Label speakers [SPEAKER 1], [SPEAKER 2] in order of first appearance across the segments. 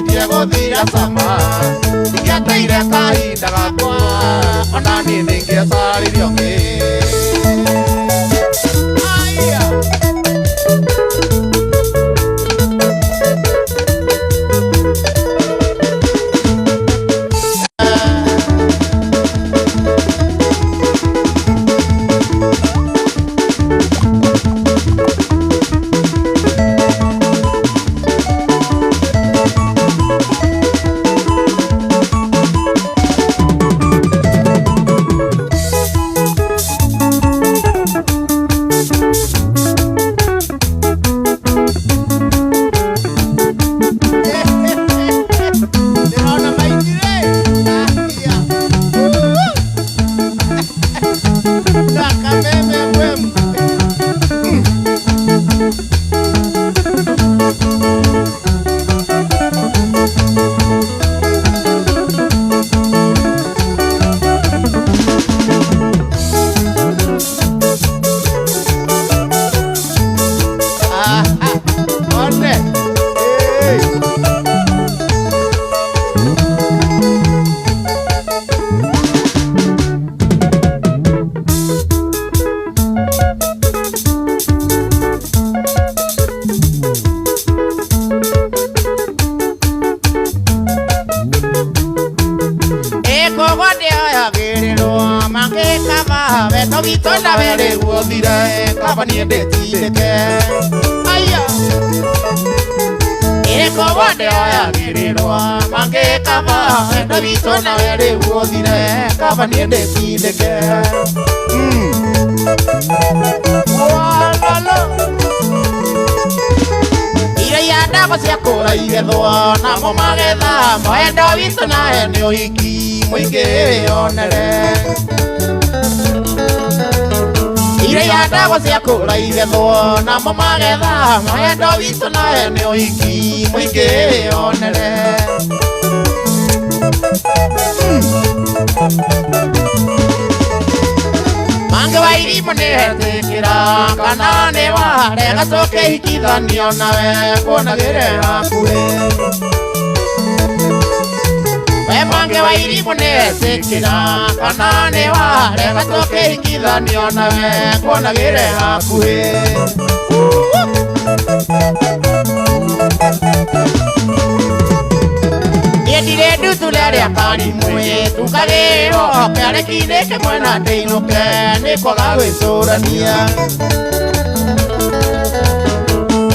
[SPEAKER 1] Santiago guthira sama ndiateire kahinda gakwa ona ni ndingĩacaririe ũngĩ Vitona vere guothire kaba niendetindeke aya eko wande oyagirirwa mangikama endo vitona vere guothire kaba niendetindeke walalo ire yandako cia kũra igethwo namo magetha moendo witũ nahe nĩ ũhiki mũingĩ wĩyonere ire yandako cia kũra igethwo namo magetha moendo witũ nahe nĩ ũhiki mũingĩ wĩyonere mange wa irimũ nĩhetĩkĩra kana nĩ warega coke ihikithanio nawe kuonagĩre hakuhĩ we mange wa irimũ nĩhetĩkĩra kana nĩ warega coke ihikithanio nawe kuonagĩre hakuhĩ Yendire ndutu rĩrĩa karimũ tukagĩrwo kĩarekinĩ kĩmwe na ndĩinũke nĩ kwaga gwĩcũrania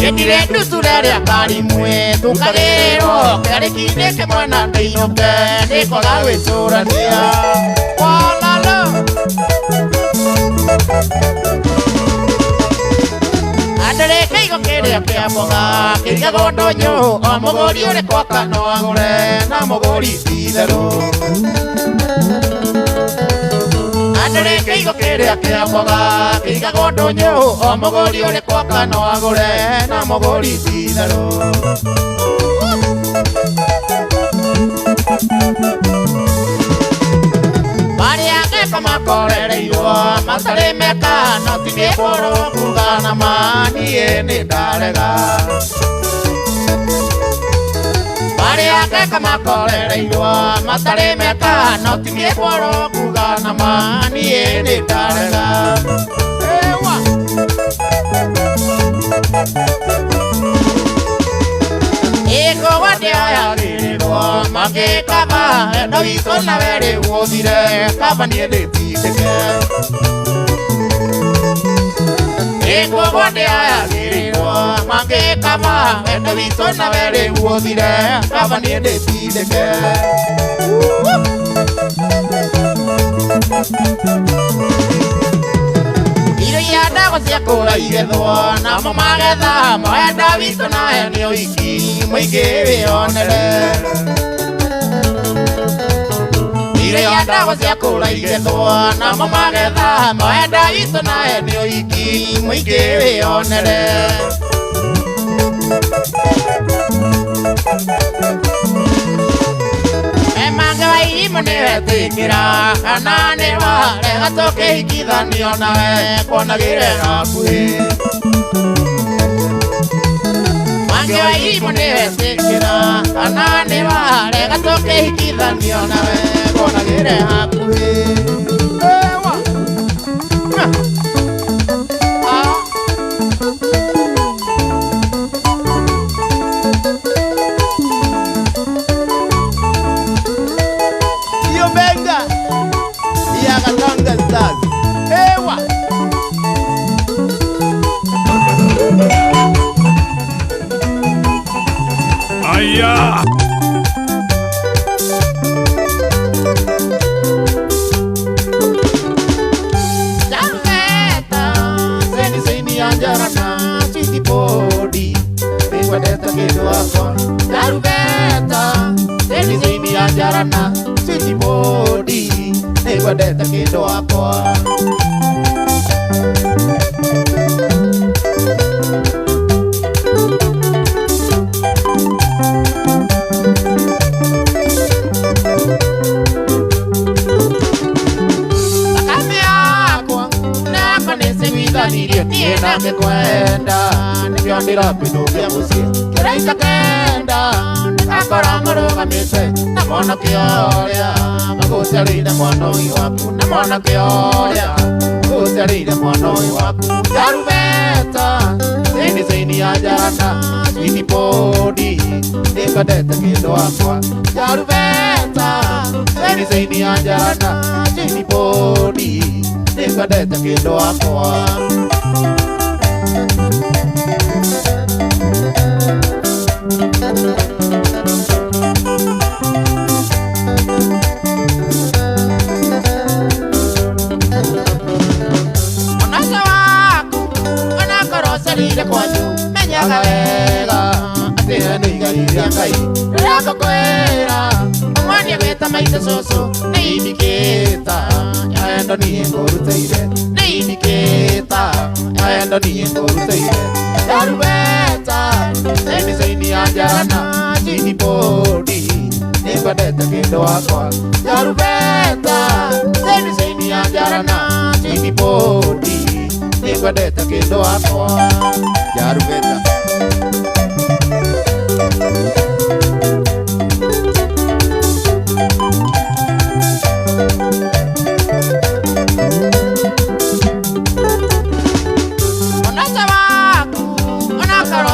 [SPEAKER 1] Yendire ndutu rĩrĩa karimũ tukagĩrwo kĩarekinĩ kĩmwe na ndĩinũke nĩ kwaga gwĩcũrania walalo Andare keigo kĩrĩa kĩa mboga kĩigagwo ndũnyũ o mũgũri ũrĩ kwaka no agũre na mũgũri ti itherũ Andare keigo kĩrĩa kĩa mboga kĩigagwo ndũnyũ o mũgũri ũrĩ kwaka no agũre na mũgũri ti itherũ Makorereirwo matarĩ meka no ti nĩ mbũrũ kuga na niĩ nĩ ndarega marĩa ngeka makorereirwo matarĩ meka no ti nĩ mbũrũ kuga na niĩ nĩ ndarega ĩko wande oyagĩrĩrwo magĩkaba endo witũ na werĩ guothire kaba niendetindĩke ĩko wande oyagĩrĩrwo magĩkaba endo witũ na werĩ guothire kaba niendetindĩke Iria ndago cia kũra igethwo namo magetha moendo witũ nahe nĩ ũhiki mũingĩ wĩyonere Iria ndago cia kũra igethwo namo magetha moendo witũ nahe nĩ ũhiki mũingĩ wĩyonere Mange wa irimũ nĩhetĩkĩra kana nĩ warega coke ihikithanio nawe kuonagĩre hakuhĩ mange wa irimu niwetikira kana ni warega tukihikithanio nawe ngũnagĩre hakuhĩ
[SPEAKER 2] Aya!
[SPEAKER 1] Jarubeta, seni anjarana, sweetie body, niwedeta kĩndũ wakwa. Jarubeta, seni anjarana, sweetie body, niwedeta kĩndũ wakwa. Nienda ngikwenda nikio ndirapindukia mucii kiraita kenda ndakora mũrũgamĩte na mwanake ũrĩa magũciarĩire mwana ũyũ waku na mwanake ũrĩa magũciarĩire mwana ũyũ waku. Jarubeta cini ya njana sweetie body nĩngwendete kĩndũ wakwa. Jarubeta cini ya njana sweetie body nĩngwendete kĩndũ wakwa. Mwanake waku onakorwo ũcerire kwanyu menyaga wega atĩ nĩ igai rĩa Ngai rĩrĩa ngũkwĩra ũmwandie gwĩta maitũ cũcũ nĩ indikĩta ya wendo niĩ ngũrutĩire nĩ indikĩta ya wendo niĩ ngũrutĩire. Jarubeta cini ya njana sweetie body nĩngwendete kĩndũ wakwa. Jarubeta cini ya njana sweetie body nĩngwendete kĩndũ wakwa. Jarubeta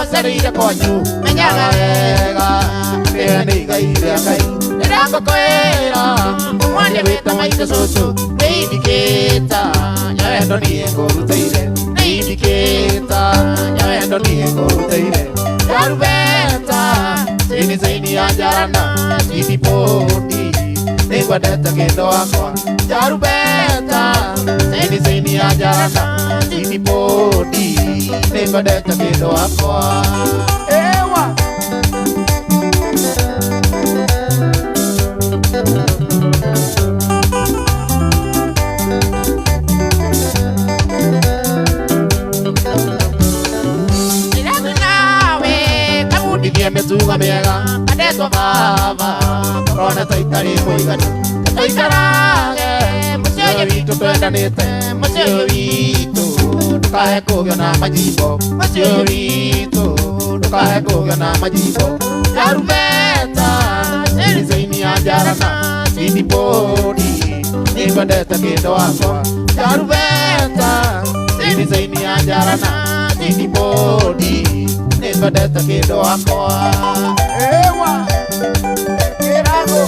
[SPEAKER 1] ũcerĩire kwanyu menyaga wega atĩ nĩ igai rĩa Ngai rĩrĩa ngũkwĩra ũmwandie gwĩta maitũ cũcũ nĩ indikĩta ya wendo niĩ ngũrutĩire nĩ indikĩta ya wendo niĩ ngũrutĩire. Jarubeta cini ya njana sweetie body nĩngwendete kĩndũ wakwa. Jarubeta cini ya njana sweetie body nĩngwendete kĩndũ wakwa. Ewa nĩrathiĩ nawe kamundithie mĩtugo mĩega kandetwo baba korona tũikarĩ mũiganu tũikarage mũciĩ ũyũ witũ twendanĩte mũciĩ ũyũ witũ ndũkahe kũgĩa na majimbo mũciĩ ũyũ witũ ndũkahe kũgĩa na majimbo. Jarubeta cini ya njana sweetie body nĩngwendete kĩndũ wakwa. Jarubeta cini ya njana sweetie body nĩngwendete kĩndũ wakwa. Ewa kĩrago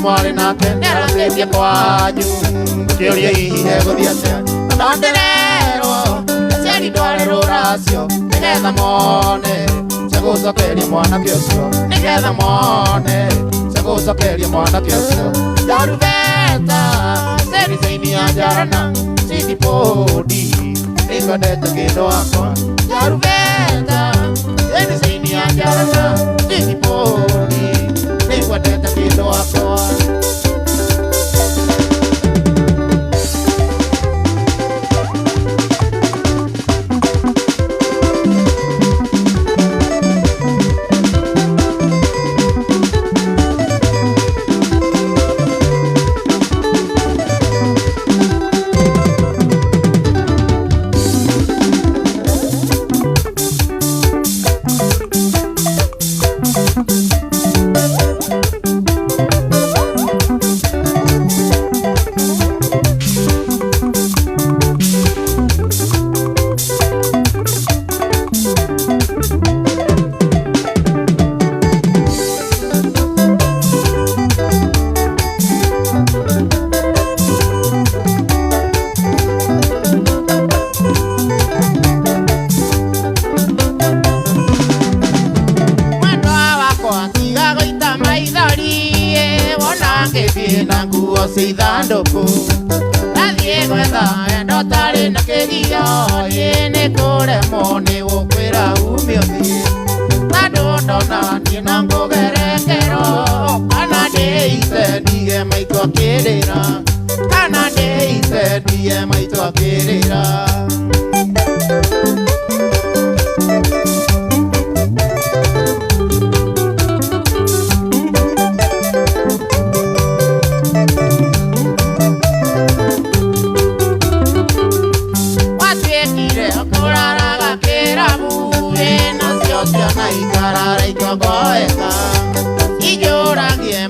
[SPEAKER 1] mwarĩ nake nĩarangĩtie kwanyu ngũkĩũria hihi egũthiĩ atĩa no ndĩrerwo aciari ndware rũracio nĩgetha mone cia gũcokeria mwanake ũcio nĩgetha mone cia gũcokeria mwanake ũcio. Jarubeta cini ya njana sweetie body nĩngwendete kĩndũ wakwa. Jarubeta cini ya njana sweetie body nĩngwendete kĩndũ wakwa. na nguo cia ithandũkũ ndathiĩ gwetha wendo tarĩ na kĩgio nĩ kũremwo nĩ gũkwĩra umio thiĩ tondũ ndona niĩ no ngũgerekero kana ndĩite ndige maitũ akĩrĩra kana ndĩite ndige maitũ akĩrĩra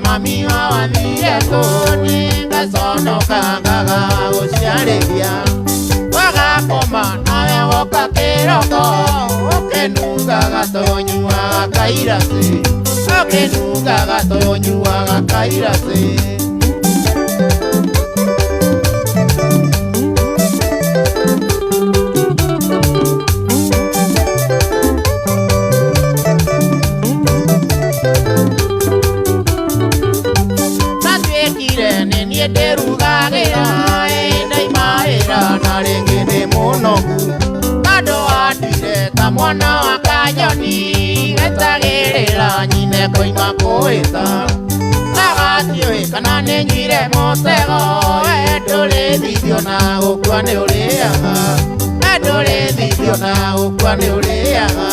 [SPEAKER 1] mami wawathire kũni ngaconoka ngaga gũciarĩria wagakoma nawe woka kĩroko ũkĩnungaga tũnyuaga kairacĩ ũkĩnungaga tũnyuaga kairacĩ ndĩrugagĩra ndaimaĩra na rĩngĩ nĩ mũnogu tondũ wandire ta mwana wa kanyoni getagĩrĩra nyine koima kũhĩta agatiũĩ kana nĩ nyuire mũtego ndũrĩthithio na gũkua nĩ ũrĩaga ndũrĩthithio na gũkua nĩ ũrĩaga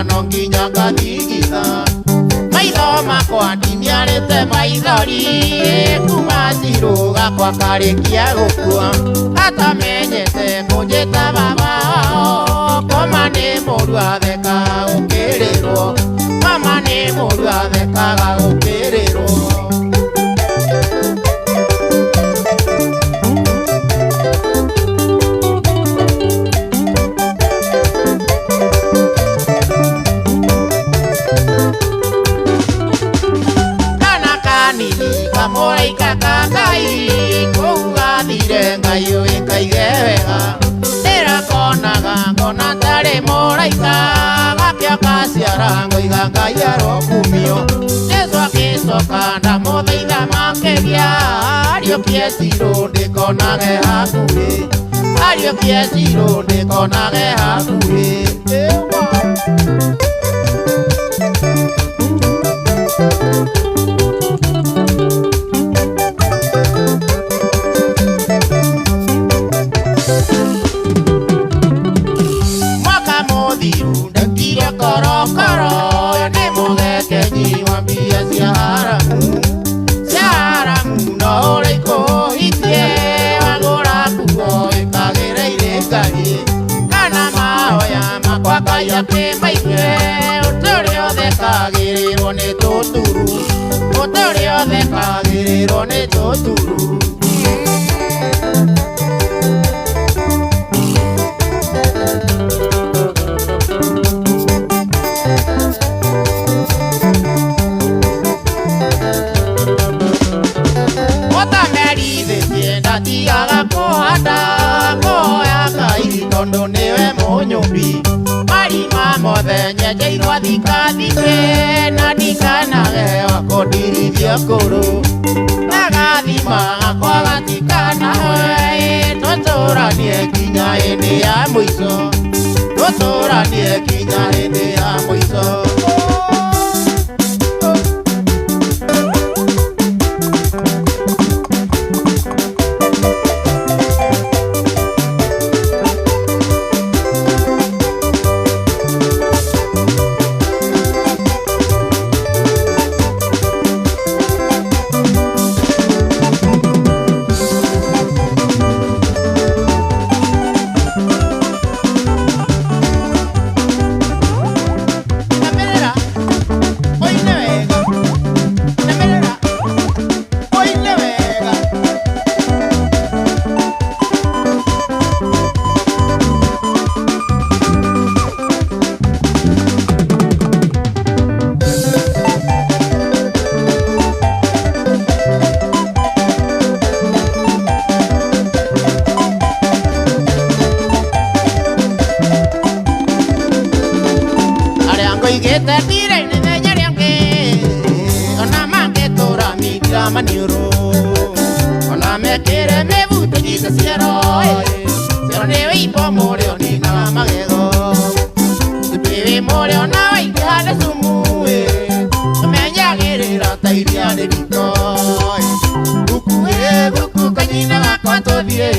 [SPEAKER 1] no nginya ngathigitha maitho makwa ndiniarĩte maithori kuma cirũ gakwa karĩkia gũkua atamenyete kũnjĩta baba wao koma nĩ mũrũ athekaga gũkĩrĩrwo mama nĩ mũrũ athekaga gũkĩrĩrwo mũraika kangai kũu gathire ngai ũĩ kaige wega ndĩrakonaga ngona tarĩ mũraika gakĩo gaciara ngoiga ngai arokumio Jesũ agĩcoka ndamũthaitha makĩria ariũkie cirũ ndĩkonage hakuhĩ ariũkie cirũ ndĩkonage hakuhĩ ũtũrĩothekagĩrĩrwo nĩ tũturu ũtũrĩothekagĩrĩrwo nĩ tũturu ũtamerithĩtie ndatigaga kũhanda ngũhoya Ngai tondũ nĩwe mũnyũmbi marima mothe nyenjeirwo thikathike na ndikanage wakondirithia kũrũ na gathima gakwa gatikanahoe tũtũranie nginya hĩndĩ ya mũico tũtũranie nginya hĩndĩ ya mũico maniuro ona mekere mebute jita siero siero newe ipo moreo ni na magego tupewe moreo na waikale sumu menyagirira tairia de bito guku kanyina gakwa tothie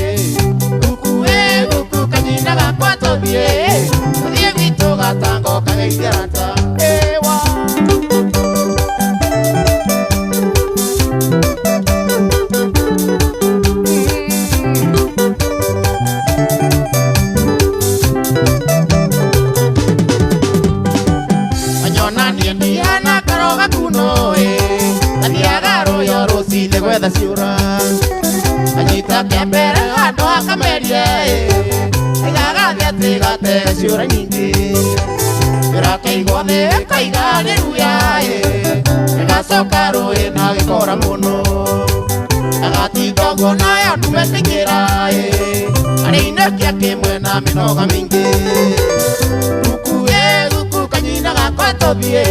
[SPEAKER 1] guku kanyina gakwa tothie thie gitu gatango kagaithirata ewa de gwetha ciura anyita kembere handå akamerie igagathia tä gatega ciura nyingä irakeigwo thä kaiga nä ruya igacoka rå na gä kora må no agatindoguo nayo ndumetä ra arä inekia kä mwe na mä noga mä ingä guku kanyina gakwa tåthiä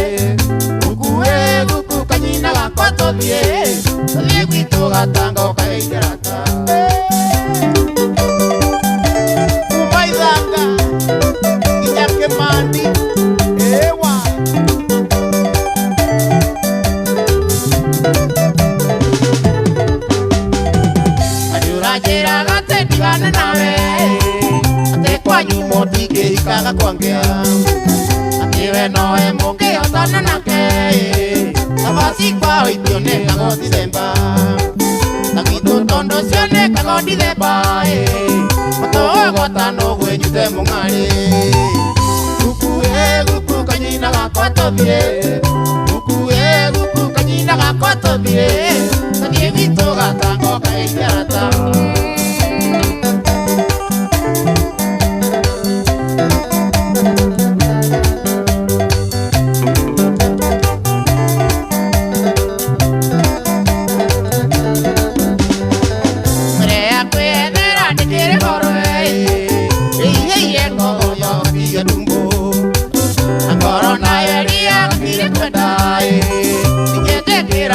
[SPEAKER 1] guku kanyina gakwa tåthiä thie gwitå gatango kagaithirata kuma ithanga nginya Kimandi ewa ariuranjira gate ndigane nawe ate kwanyu mũtingĩhikaga kwangĩa atiwe nowe mũngĩhotana nake abasi kwa itio nekago December takitu tondo cio nekago December matogotano gwenyute mũng'arĩ guku kanyina gakwa tũthiĩ guku kanyina gakwa tũthiĩ tũthiĩ gwitũ gatango kagaithirata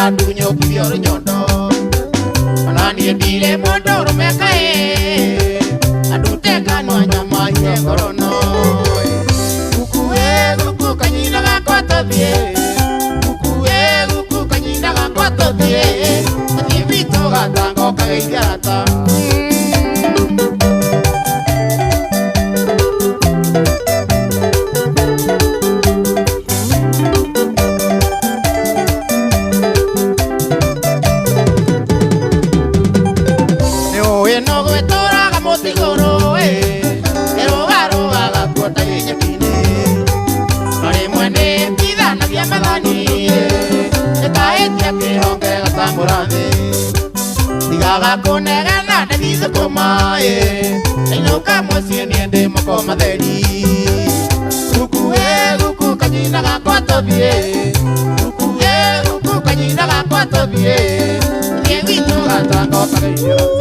[SPEAKER 1] Dunyo kiyor nyondo anani dile motor mekae adute kanwa nyama ye korono guku kanyina gakwa tũthiĩ guku kanyina gakwa tũthiĩ tũthiĩ gwitũ gatango kagaithirata kunegana na thizo komae ainuka mucie niende moko matheri guku kanyina gakwa tũthiĩ guku kanyina gakwa tũthiĩ thie gwitũ gatango kagaithirata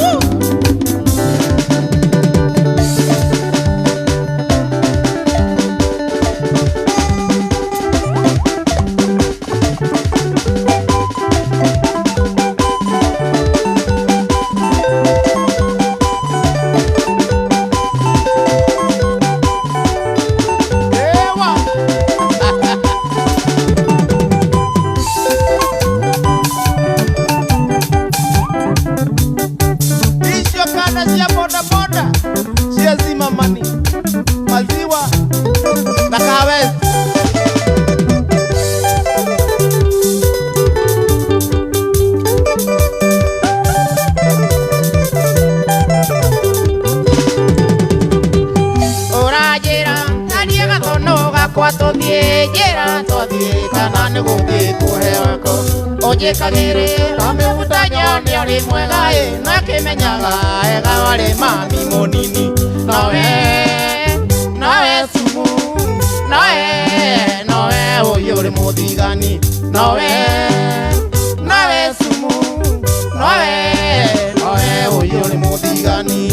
[SPEAKER 1] Ojekagere kameutanyo ni oli mwega na kimenyaga ega wale mami monini nawe sumu nawe oyore muthigani nawe sumu nawe oyore muthigani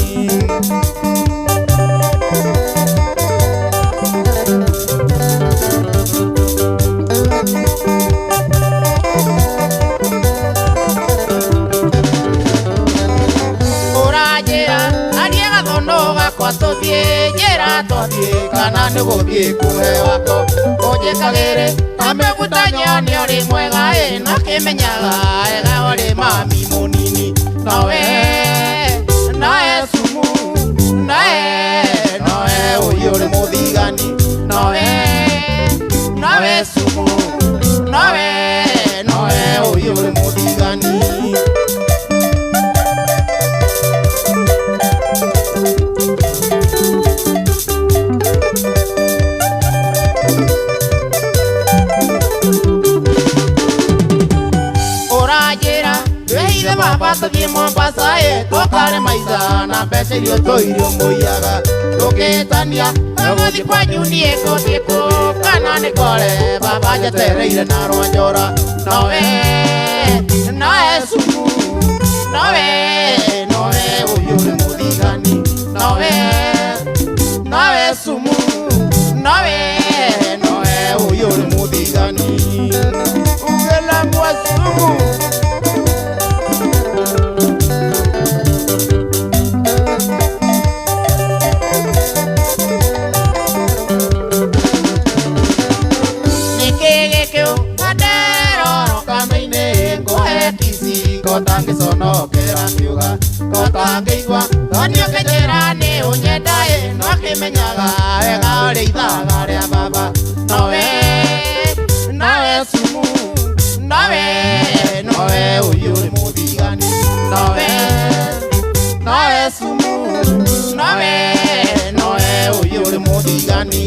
[SPEAKER 1] tuthie njira tuthie kana ni guthie kuhe wako unjikagire amebuta nyoni uri mwega na kimenyaga ega uri mami munini nawe sumu nawe uyu uri muthigani nawe sumu nawe uyu uri muthigani tuthie Mombasa tukare maica na mbeca irio tuirio muiaga tukitania guthii kwanyu nie nguthii ku kana ni kore baba njetereire na Rwanjora nawe sumu nawe uyu uri muthigani nawe sumu nawe uyu uri muthigani ugela mwa sumu kotangisonokera kiuga kotangeigua toniokenjera ni unyendae nokimenyaga wega uri ithaga ria baba nawe sumu nawe uyu uri muthigani nawe sumu nawe uyu uri muthigani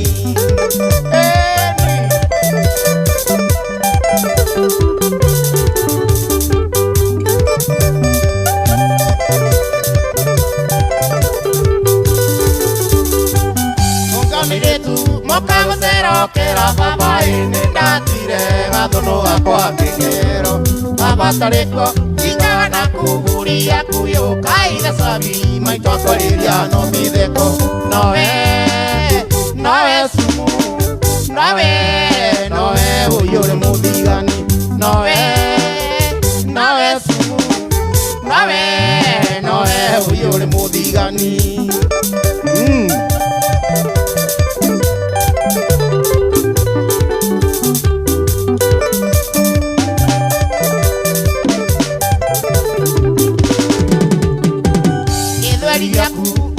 [SPEAKER 1] kera baba ine ndatire gathono gakwa ngengero baba tariko ingaga na kuguria kuyo kaire sabi maitwa kwariria no mitheko nawe sumu nawe uyu uri muthigani nawe sumu nawe uyu uri muthigani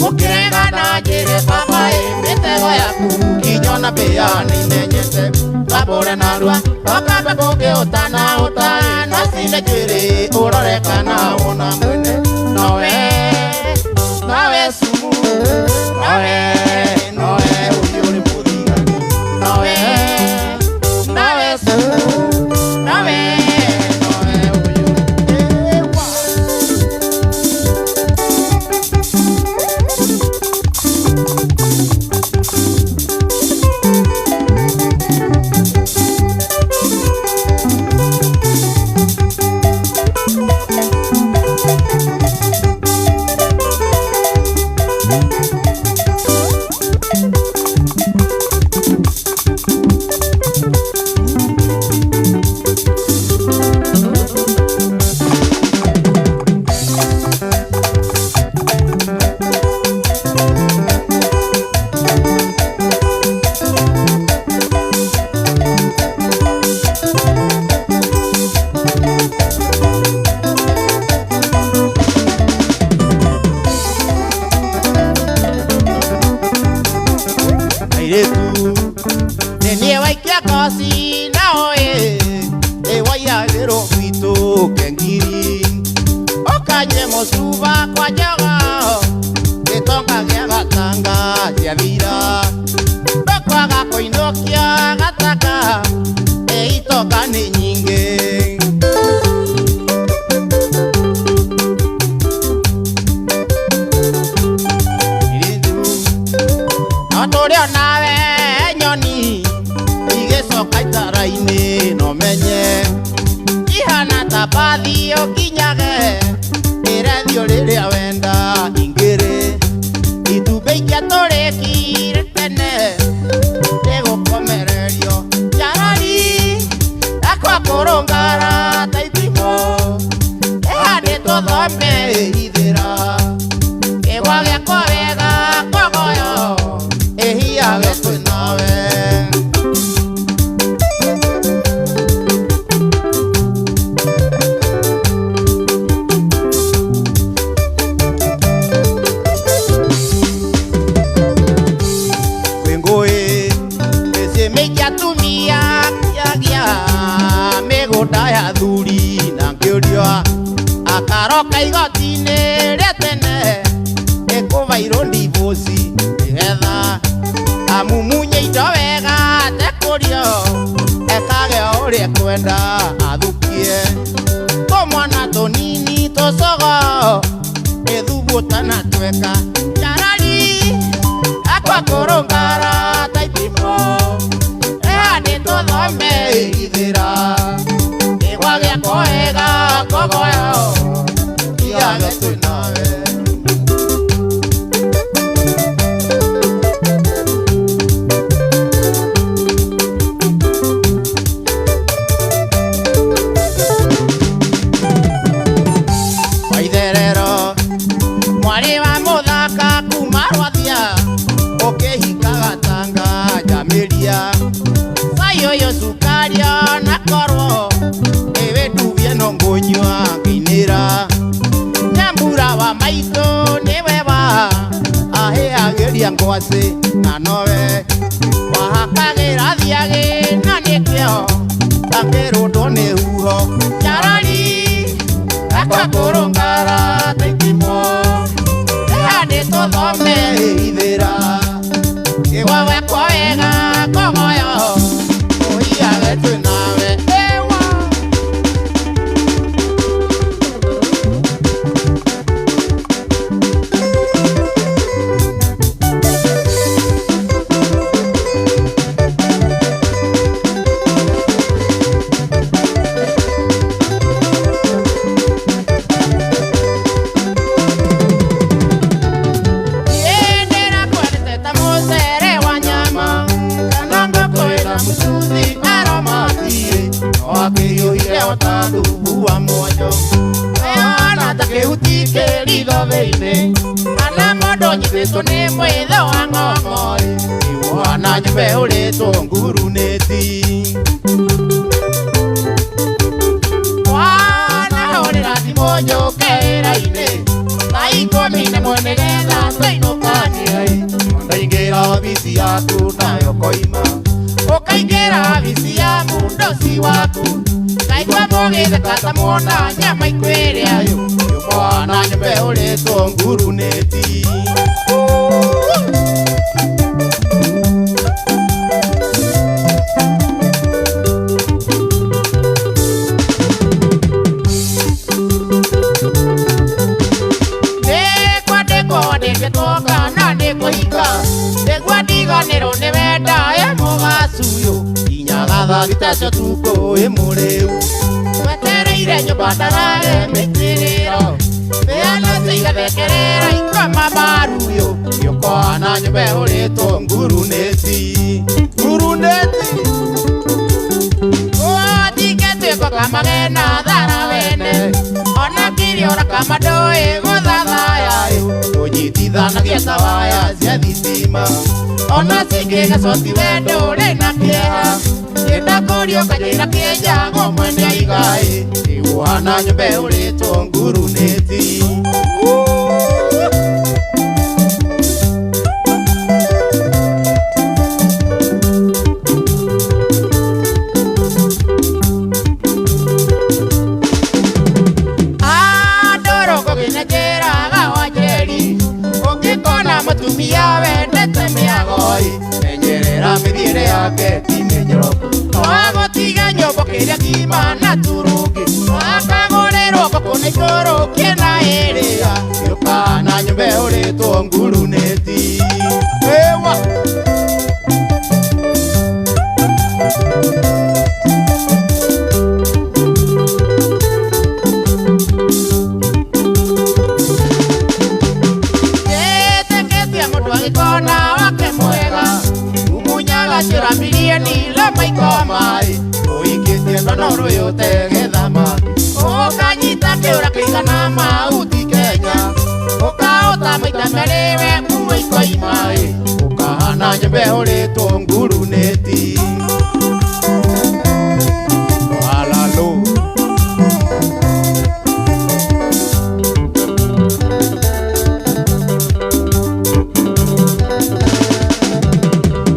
[SPEAKER 1] ukirega na njire baba mitego yaku kinyona beyani nenyete babore narua bakambe boge utana nasine njire urorekana una mwene nawe sumu nawe uyu uri muthigani nawe sumu nawe nenie waikia kosi naoe ewaiagĩrwo gwitũ kengiri ũkanye mũcuba kwa njoga gĩtonga gĩa gatanga ciathira ndũkwaga kũinũkia gataka itoka nĩ nyingĩ tũrĩ onawe nyoni igĩcoka itara-inĩ no menye ihana ta bathi ũkinyage ĩrethio rĩrĩa wenda ingĩrĩ itumbĩ ikia tũrĩkire tene rĩgũkomererio njarari ekwa kũrũngara ta ithimo ĩhandĩtwo thome ithĩra kĩgwa gĩakwa wega kogo ya thuri na ngĩũrio akaroka igoti-inĩ rĩa tene ĩkũbairwo ndivoci nĩgetha amumunye indo wega atekũrio ekage ũrĩa ekwenda athukie tũmwana tũnini tũcogo ĩthubũta na tweka Charali akwa kũrũngara taithimo ĩhandĩ tũthome ithĩra kĩgwa gĩakwo wega kogoyo iage twĩnawe waitherero mwari wa mũthaka kuma rwathia ũkĩhikaga tanga jamĩria sayoyo sukario na korwo ĩwĩnduvie no ngũnyua ngĩinĩra nyambura wa maitũ nĩwe wa ahĩagĩria ngwacĩ na nowe wahakagĩra thiagĩ na nĩkĩo takĩrũndwo nĩ huho Charali akwa kũrũngara taithimo ĩhandĩ tũthome ithĩra kĩgwa gĩakwo wega kogoyo ũiage twĩnawe ewa wa moyo ona takĩhuti kĩritho-thĩinĩ kana mũndũ nyitĩtwo nĩ mwĩtho wa ng'ong'ori wana nyũmba ũrĩtwo ngurunĩti wana hũrĩra thimũ njũke wĩra-inĩ thaa 11 nĩgetha tũinũkanie ndaingĩra obici yaku nayo koima ũkaingĩra obici ya mũndoci waku kaigua mũgĩtheka ta muona nyama ikwĩrĩa mwana nyũmba ũrĩtwo ngurunĩti nĩkwandĩkwo ndĩngĩtwoka na nĩkũhinga nĩguo ndiganĩrwo nĩ wenda mũgacuyo inyaga thitacio tuko ĩmũrĩu twetereire nyũmba ndarare mĩtirĩro mĩana tũigathekerera ikoma maruyo yũkona nyũmba ũrĩtwo ngurunĩti ũthingĩtuĩko kamagena thara wene ona kiriora kama ndũĩ gũthathayayũ ũnyitithanagia ta waya cia thitima ona cingĩgacoti wendo ũrĩ na kĩeha kĩenda kũrio kanjĩra kĩenjagwo mwene igai iguana nyũmba ũrĩtwo ngurunĩti andũrũngũ gĩna njĩraga wanjeri ũngĩkona mũtumia wendete mĩagoi menyerera mĩthiĩre yake ti mĩnyoroku wagũtiga nyũmba kĩrĩa kima na turungi akagũrĩrwo ngũkũ na igũrũ kĩna ĩrĩa gĩũkana nyũmba ũrĩtwo ngurunĩti ewa gĩtĩkĩtie mũndũ agĩkona wake mwega umunyaga cĩra milioni la maikoma ũikĩtie ndono rũĩ ũtegetha maki ũkanyita kĩũra kĩigana mauti Kenya ũkaũta maita merĩ we kuo ikoima ũkahana nyũmba ũrĩtwo ngurunĩti walalo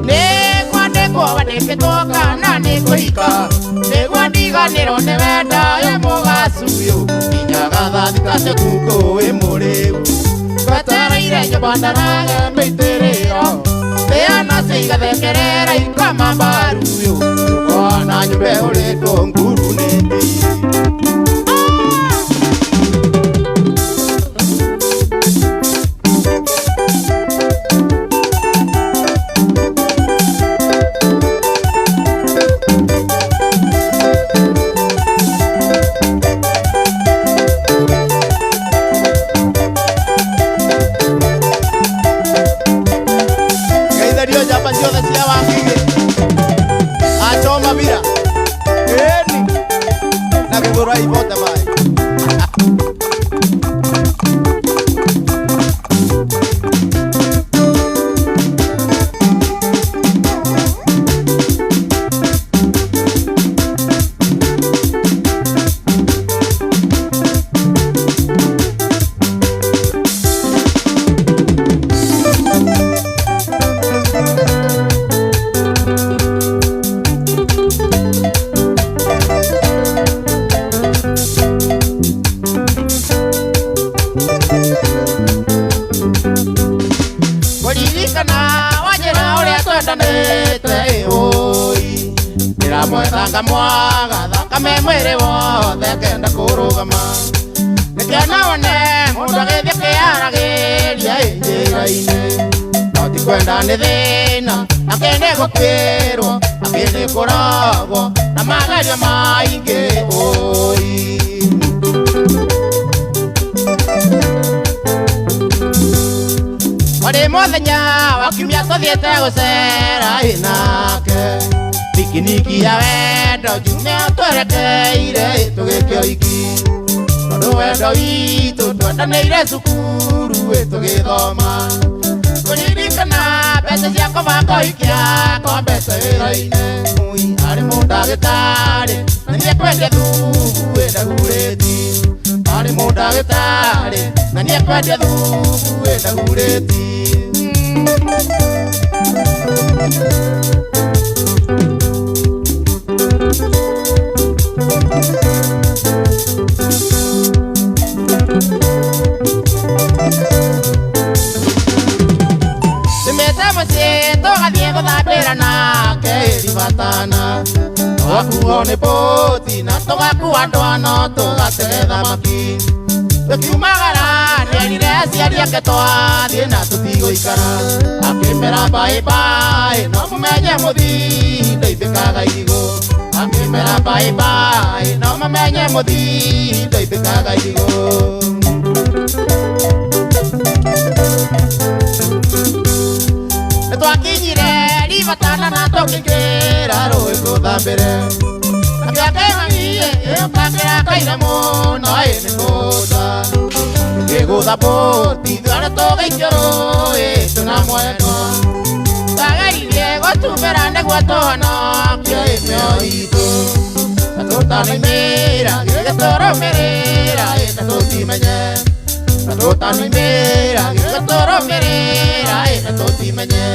[SPEAKER 1] nĩkwandĩkwo wandĩkĩtwo kana nĩkũhika nĩguo ndiganĩrwo ni wenda yo mugacuyo inyagatha thikate kuko wi muriu Kataraire njobandanaga meitiriro Beana seiga thekerera ikama mbaruyo Kona nyumbe uritwo nguru nindi Mwethanga mwaga thakame mwiri wothe kenda kurugama Nikiona one mundu agithie kiaragiria njira-ini No ti kwenda ni thina akini gukwirwo akini kuragwo na magerio maingi Wari muthenya wa kiumia tuthiete gucera inake Pikiniki ya wendo jumia twerekeire tugike oiki Tondu wendo witu twendanĩire cukuru tugithoma Kuririkana mbeca cia kũbanga ũhiki yakwa mbeca wĩra-inĩ Arĩ mũndagĩtarĩ na nĩekwendia thubu ndagurĩti Arĩ mũndagĩtarĩ na nĩekwendia thubu ndagurĩti Tũgakuo nĩ boti na tũgakua ndwano tũgatege thamaki Tũkiumagara nĩerire aciari ake twathiĩ na tũtigũikara Akĩmera bye bye no mũmenye mũthii ndoimbĩkaga irigũ Akĩmera bye bye no mũmenye mũthii ndoimbĩkaga irigũ Nĩtwakinyire ribatana na tũkĩingĩra rũĩ tũthambĩre Nakĩakĩmamiĩ ĩũkakĩra kaira mũno nĩ kũũta Ngĩgũtha boti thũare tũgĩikio rũĩ tũna mwendwa Twageririe gũtumĩra nĩguo tũhonokie mĩoyo itũ Na tũtanoimĩra gĩgĩtũrũmĩrĩra na tũtimenye Na tũtanoimĩra gĩgĩtũrũmĩrĩra na tũtimenye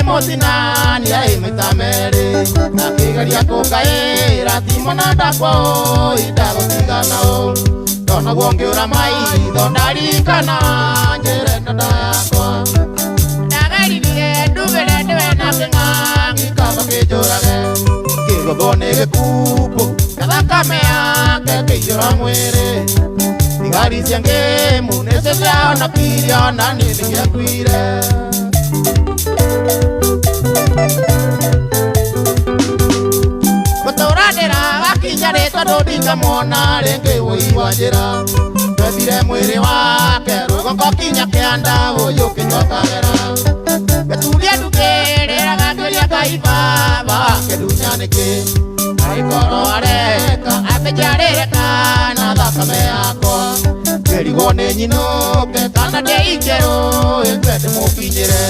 [SPEAKER 1] Mutinani ai mitamere Nakigeria kũngaĩra timona ndakwa ndagũtigana Ndona guongiũra maitho ndarikana njĩre nda yakwa Ndageririe ndugĩre ndĩwe na kĩng'ang'i kamba kĩnjũrage Kĩgũthwo nĩ gĩkumbũ na thakame yake kĩiyũra mwĩrĩ Thigari cia ngĩmu nĩcio ciahonokirie ona niĩ nĩngĩakuire Gũtũranĩra gakinya rĩtwa ndũndingamwona rĩngĩ wũi wa njĩra Twethire mwĩrĩ wake rũgongo kinya kĩanda ũyũ kĩnyokagera Gĩturia ndukĩrĩra gakĩria Ngai baba wake dunya nĩkĩ Angĩkorwo areka akĩnjarĩre kana thakame yakwa Ngĩrigwo nĩ nyinũke kana ndĩingĩ rũĩ twende mũkinyĩre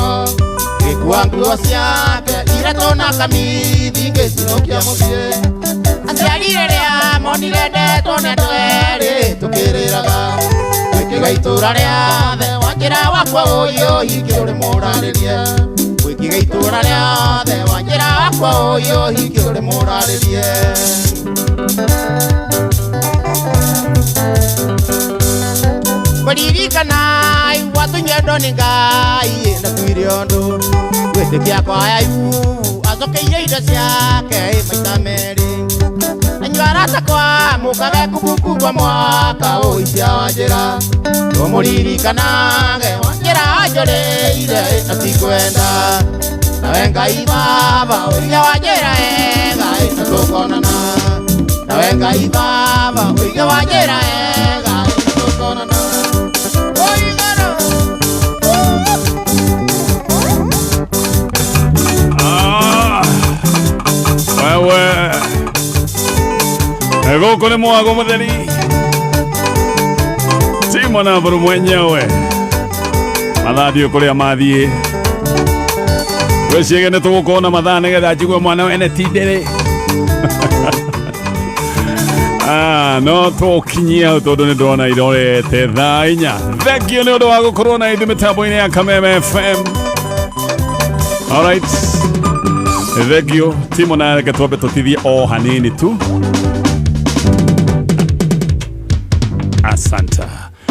[SPEAKER 1] muno gikuwa nguo ciake ireto na kamithi ngĩcinokia mũciĩ aciari rĩrĩa monire ndetwo nĩ andũ erĩ tũkĩrĩraga gwĩkĩga itũra rĩothe Wanjĩra wakwa ũyũ hingĩ ũrĩ mũrarĩrie gwĩkĩga itũra rĩothe Wanjĩra wakwa ũyũ hingĩ ũrĩ mũrarĩrie Kũririkana igua tũnyendwo nĩ Ngai na tuire ũndũ gwĩtĩkia kwaya acokeire indo ciake maita merĩ Anyua arata kwa mũkage kubukubwa mwaka ũyũ cia Wanjĩra tũmũririkanage Wanjĩra anjũrĩire na tikwenda nawe Ngai Baba ũige Wanjĩra ega na tũkonana nawe Ngai Baba ũige Wanjĩra ega na tũkonana Gũkũ nĩ mwago mũtheri Simona mbũrũ mwenyewe mathathi kũrĩa mathiĩ gwĩciege nĩ tũgũkorwo mathaa nĩgetha njigue mwana wene ti ndĩrĩ no tũkinyie hau tondũ nĩ ndona irorete thaa 4 thengio nĩ ũndũ wa gũkorwo na ithuĩ mĩtambo-inĩ ya Kameme FM alright thengio Simona reke twambe tũtithie o hanini tu